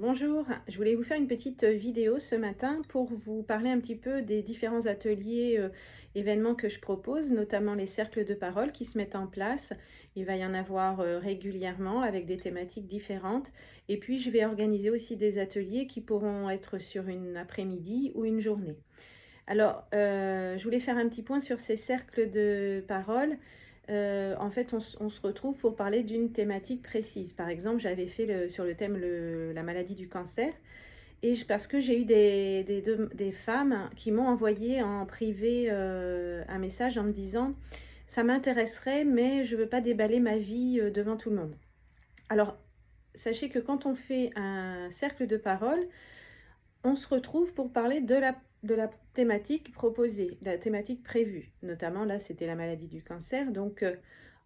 Bonjour, je voulais vous faire une petite vidéo ce matin pour vous parler un petit peu des différents ateliers, événements que je propose, notamment les cercles de parole qui se mettent en place. Il va y en avoir régulièrement avec des thématiques différentes. Et puis, je vais organiser aussi des ateliers qui pourront être sur une après-midi ou une journée. Alors, je voulais faire un petit point sur ces cercles de parole. En fait, on se retrouve pour parler d'une thématique précise. Par exemple, j'avais fait sur le thème la maladie du cancer. Parce que j'ai eu des femmes qui m'ont envoyé en privé un message en me disant: «Ça m'intéresserait, mais je ne veux pas déballer ma vie devant tout le monde». Alors, sachez que quand on fait un cercle de parole, on se retrouve pour parler de la thématique proposée, de la thématique prévue. Notamment, là, c'était la maladie du cancer. Donc,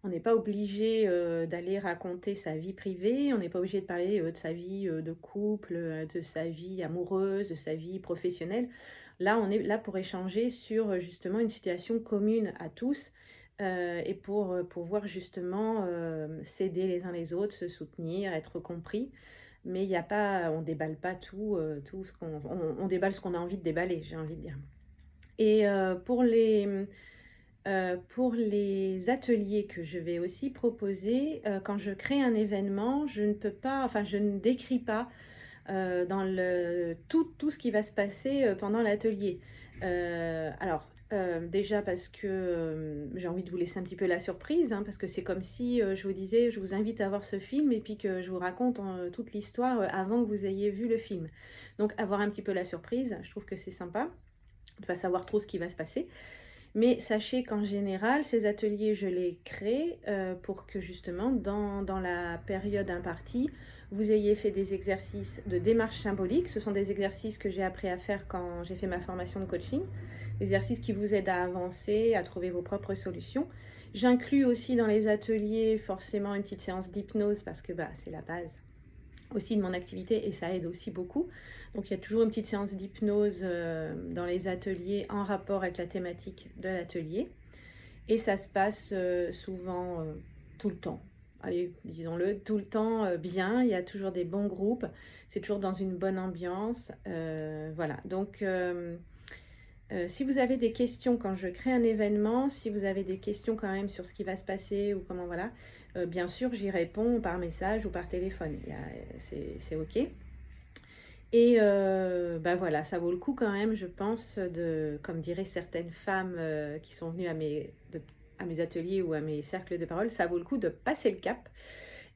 on n'est pas obligé d'aller raconter sa vie privée. On n'est pas obligé de parler de sa vie de couple, de sa vie amoureuse, de sa vie professionnelle. Là, on est là pour échanger sur justement une situation commune à tous et pour pouvoir justement s'aider les uns les autres, se soutenir, être compris. Mais il y a pas on déballe pas tout ce on déballe ce qu'on a envie de déballer, j'ai envie de dire. Et pour les ateliers que je vais aussi proposer, quand je crée un événement, je ne peux pas enfin, je ne décris pas, dans tout ce qui va se passer, pendant l'atelier. Déjà parce que, j'ai envie de vous laisser un petit peu la surprise, hein, parce que c'est comme si, je vous disais: «Je vous invite à voir ce film» et puis que je vous raconte toute l'histoire, avant que vous ayez vu le film. Donc avoir un petit peu la surprise, je trouve que c'est sympa, de pas savoir trop ce qui va se passer. Mais sachez qu'en général, ces ateliers, je les crée pour que justement, dans la période impartie, vous ayez fait des exercices de démarche symbolique. Ce sont des exercices que j'ai appris à faire quand j'ai fait ma formation de coaching. Des exercices qui vous aident à avancer, à trouver vos propres solutions. J'inclus aussi dans les ateliers forcément une petite séance d'hypnose parce que c'est la base aussi de mon activité et ça aide aussi beaucoup. Donc il y a toujours une petite séance d'hypnose dans les ateliers en rapport avec la thématique de l'atelier. Et ça se passe souvent tout le temps. Allez, disons-le, tout le temps bien. Il y a toujours des bons groupes. C'est toujours dans une bonne ambiance. Voilà. Donc, si vous avez des questions quand je crée un événement, si vous avez des questions quand même sur ce qui va se passer ou comment voilà, bien sûr, j'y réponds par message ou par téléphone. C'est OK. Et voilà, ça vaut le coup quand même, je pense, comme diraient certaines femmes qui sont venues à mes ateliers ou à mes cercles de parole, ça vaut le coup de passer le cap,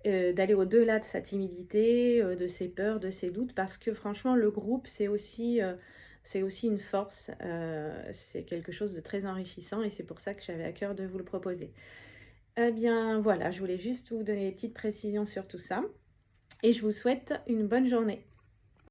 d'aller au-delà de sa timidité, de ses peurs, de ses doutes, parce que franchement, le groupe, c'est aussi une force, c'est quelque chose de très enrichissant et c'est pour ça que j'avais à cœur de vous le proposer. Eh bien voilà, je voulais juste vous donner des petites précisions sur tout ça et je vous souhaite une bonne journée.